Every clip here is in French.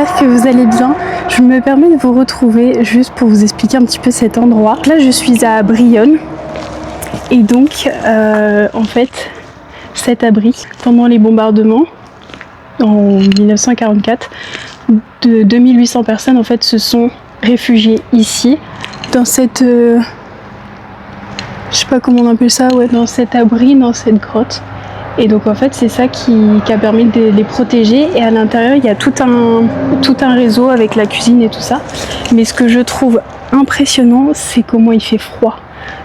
j'espère que vous allez bien. Je me permets de vous retrouver juste pour vous expliquer un petit peu cet endroit. Là je suis à Brionne et donc en fait cet abri, pendant les bombardements en 1944, de 2800 personnes en fait se sont réfugiées ici, dans cette... je sais pas comment on appelle ça, ouais, dans cet abri, dans cette grotte. Et donc en fait c'est ça qui a permis de les protéger, et à l'intérieur il y a tout un réseau avec la cuisine et tout ça. Mais ce que je trouve impressionnant, c'est comment il fait froid.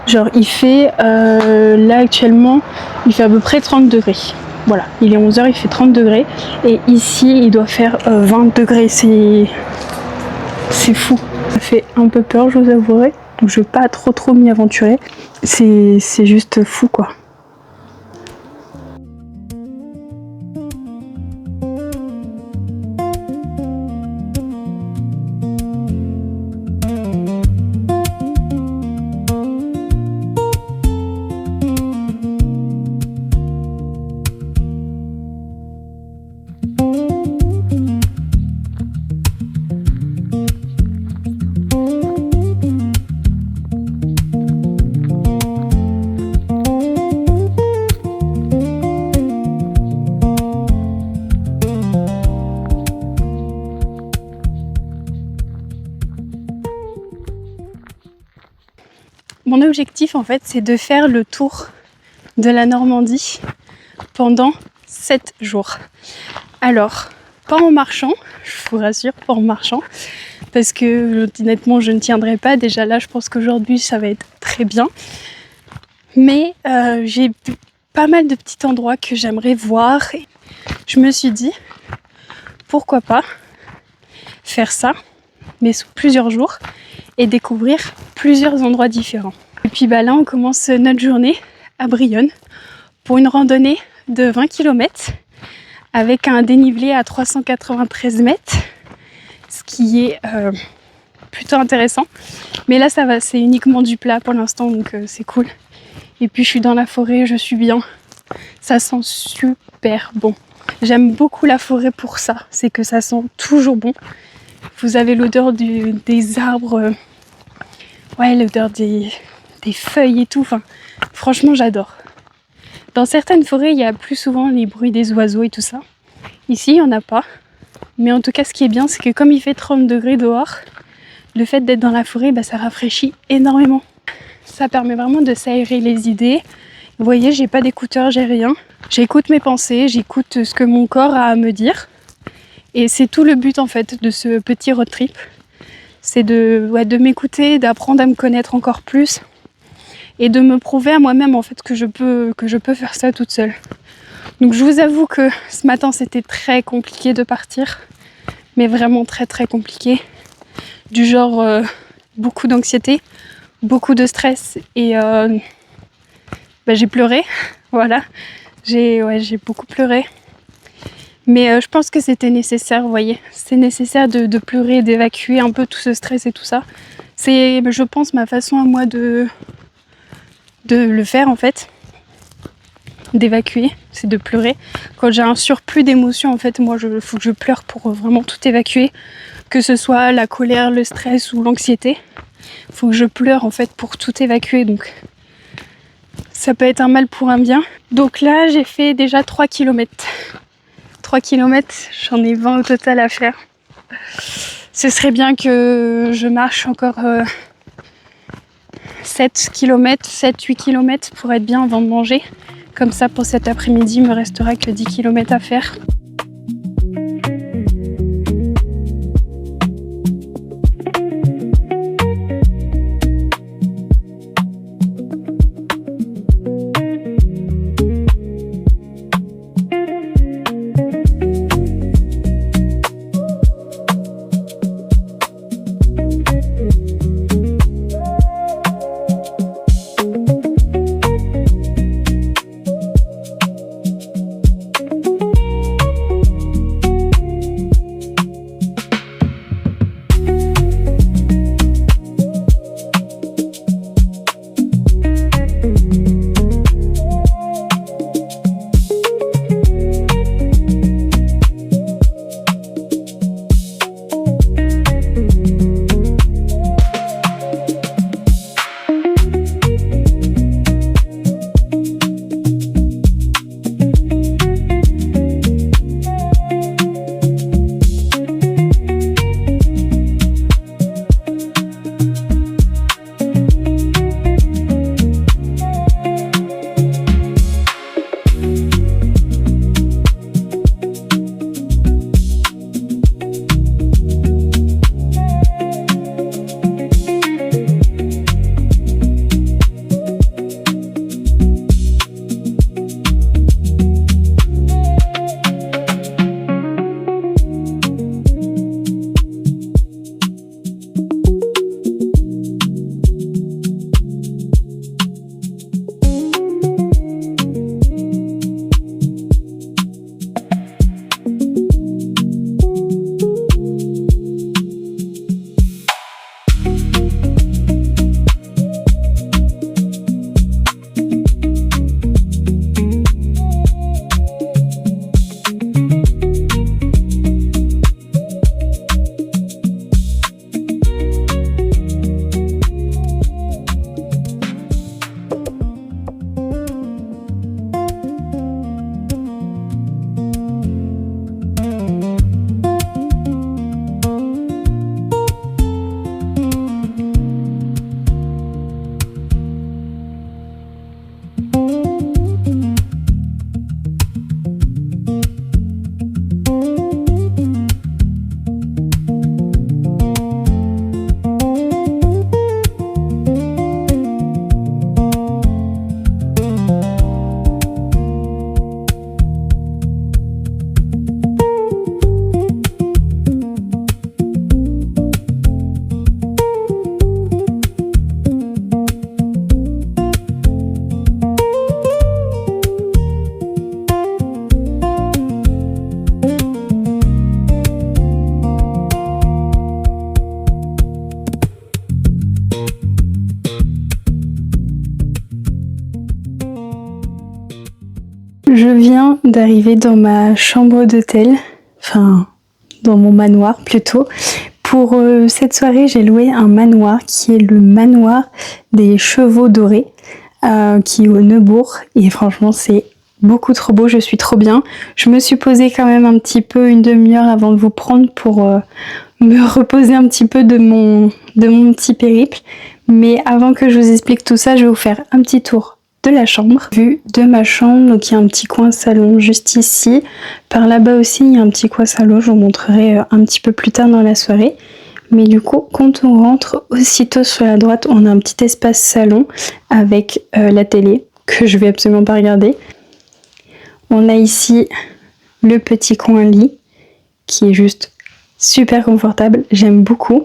Genre il fait, là actuellement, il fait à peu près 30 degrés. Voilà, il est 11h, il fait 30 degrés. Et ici il doit faire 20 degrés, c'est fou. Ça fait un peu peur, je vous avouerai. Donc je vais pas trop m'y aventurer. C'est juste fou quoi. Mon objectif en fait c'est de faire le tour de la Normandie pendant 7 jours. Alors, pas en marchant, je vous rassure, pas en marchant, parce que honnêtement je ne tiendrai pas. Déjà là je pense qu'aujourd'hui ça va être très bien. Mais j'ai pas mal de petits endroits que j'aimerais voir. Je me suis dit, pourquoi pas faire ça, mais sous plusieurs jours, et découvrir plusieurs endroits différents. Et puis là on commence notre journée à Brionne pour une randonnée de 20 km avec un dénivelé à 393 mètres, ce qui est plutôt intéressant. Mais là ça va, c'est uniquement du plat pour l'instant, donc c'est cool. Et puis je suis dans la forêt, je suis bien, ça sent super bon. J'aime beaucoup la forêt pour ça, c'est que ça sent toujours bon. Vous avez l'odeur des arbres, ouais, l'odeur des feuilles et tout. Enfin, franchement, j'adore. Dans certaines forêts, il y a plus souvent les bruits des oiseaux et tout ça. Ici, il n'y en a pas. Mais en tout cas, ce qui est bien, c'est que comme il fait 30 degrés dehors, le fait d'être dans la forêt, ça rafraîchit énormément. Ça permet vraiment de s'aérer les idées. Vous voyez, j'ai pas d'écouteurs, j'ai rien. J'écoute mes pensées, j'écoute ce que mon corps a à me dire. Et c'est tout le but en fait de ce petit road trip. C'est de m'écouter, d'apprendre à me connaître encore plus. Et de me prouver à moi-même en fait que je peux faire ça toute seule. Donc je vous avoue que ce matin c'était très compliqué de partir. Mais vraiment très compliqué. Du genre beaucoup d'anxiété, beaucoup de stress et j'ai pleuré. Voilà. J'ai beaucoup pleuré. Mais je pense que c'était nécessaire, vous voyez. C'est nécessaire de pleurer, d'évacuer un peu tout ce stress et tout ça. C'est, je pense, ma façon à moi de le faire en fait. D'évacuer, c'est de pleurer. Quand j'ai un surplus d'émotions, en fait, moi, il faut que je pleure pour vraiment tout évacuer. Que ce soit la colère, le stress ou l'anxiété. Il faut que je pleure en fait pour tout évacuer. Donc ça peut être un mal pour un bien. Donc là, j'ai fait déjà 3 km. 3 km, j'en ai 20 au total à faire. Ce serait bien que je marche encore 7 km, 7-8 km pour être bien avant de manger. Comme ça, pour cet après-midi, il me restera que 10 km à faire. Je viens d'arriver dans ma chambre d'hôtel, enfin dans mon manoir plutôt. Pour cette soirée, j'ai loué un manoir qui est le manoir des Chevaux Dorés, qui est au Neubourg. Et franchement, c'est beaucoup trop beau, je suis trop bien. Je me suis posée quand même un petit peu, une demi-heure avant de vous prendre pour me reposer un petit peu de mon petit périple. Mais avant que je vous explique tout ça, je vais vous faire un petit tour de la chambre. Vue de ma chambre, donc il y a un petit coin salon juste ici. Par là-bas aussi, il y a un petit coin salon, je vous montrerai un petit peu plus tard dans la soirée. Mais du coup, quand on rentre, aussitôt sur la droite, on a un petit espace salon avec la télé, que je vais absolument pas regarder. On a ici le petit coin lit, qui est juste super confortable, j'aime beaucoup.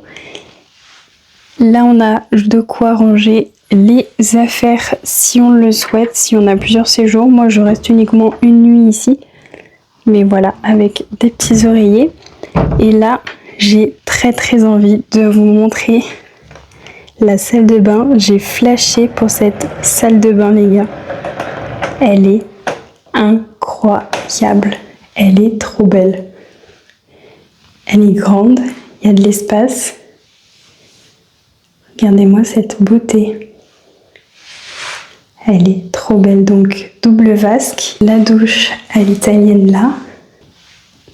Là, on a de quoi ranger les affaires si on le souhaite, si on a plusieurs séjours. Moi, je reste uniquement une nuit ici. Mais voilà, avec des petits oreillers. Et là, j'ai très envie de vous montrer la salle de bain. J'ai flashé pour cette salle de bain, les gars. Elle est incroyable. Elle est trop belle. Elle est grande, il y a de l'espace. Regardez-moi cette beauté. Elle est trop belle, donc double vasque. La douche à l'italienne là.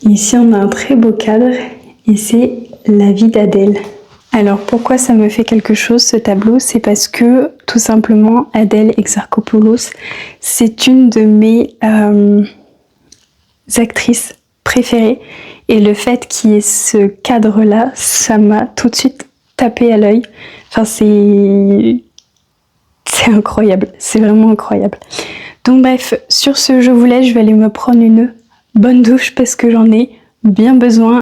Ici on a un très beau cadre et c'est la vie d'Adèle. Alors pourquoi ça me fait quelque chose ce tableau? C'est parce que tout simplement Adèle Exarchopoulos, c'est une de mes actrices préférées. Et le fait qu'il y ait ce cadre là, ça m'a tout de suite tapé à l'œil. Enfin c'est incroyable, c'est vraiment incroyable. Donc bref, sur ce je vous laisse, je vais aller me prendre une bonne douche parce que j'en ai bien besoin.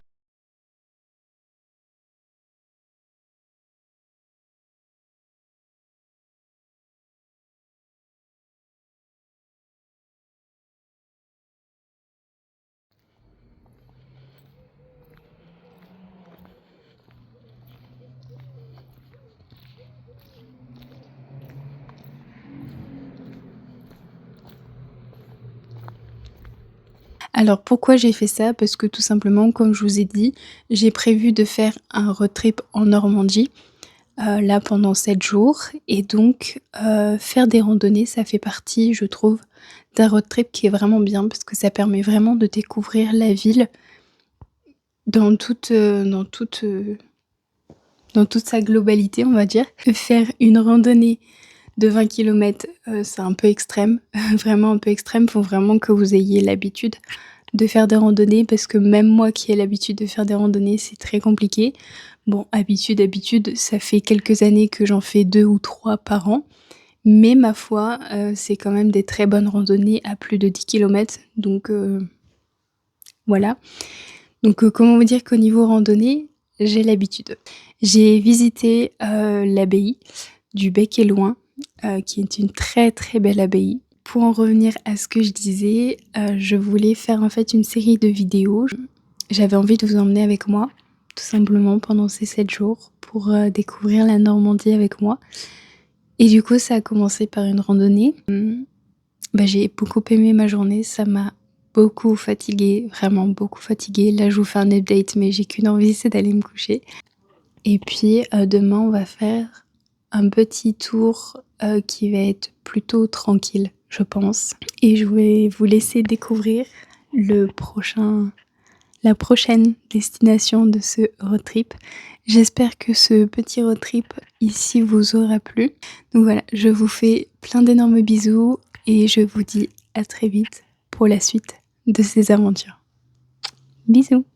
Alors pourquoi j'ai fait ça? Parce que tout simplement, comme je vous ai dit, j'ai prévu de faire un road trip en Normandie, là pendant 7 jours. Et donc faire des randonnées, ça fait partie, je trouve, d'un road trip qui est vraiment bien parce que ça permet vraiment de découvrir la ville dans toute sa globalité, on va dire. Faire une randonnée de 20 km, c'est un peu extrême, vraiment un peu extrême. Faut vraiment que vous ayez l'habitude de faire des randonnées parce que même moi qui ai l'habitude de faire des randonnées, c'est très compliqué. Bon, habitude, ça fait quelques années que j'en fais 2 ou 3 par an. Mais ma foi, c'est quand même des très bonnes randonnées à plus de 10 km. Donc voilà. Donc comment vous dire qu'au niveau randonnée, j'ai l'habitude. J'ai visité l'abbaye du Bec et Loing, qui est une très belle abbaye. Pour en revenir à ce que je disais, je voulais faire en fait une série de vidéos. J'avais envie de vous emmener avec moi, tout simplement pendant ces 7 jours, pour découvrir la Normandie avec moi. Et du coup, ça a commencé par une randonnée. J'ai beaucoup aimé ma journée, ça m'a beaucoup fatiguée, vraiment beaucoup fatiguée. Là, je vous fais un update, mais j'ai qu'une envie, c'est d'aller me coucher. Et puis demain, on va faire un petit tour qui va être plutôt tranquille, je pense. Et je vais vous laisser découvrir la prochaine destination de ce road trip. J'espère que ce petit road trip ici vous aura plu. Donc voilà, je vous fais plein d'énormes bisous et je vous dis à très vite pour la suite de ces aventures. Bisous!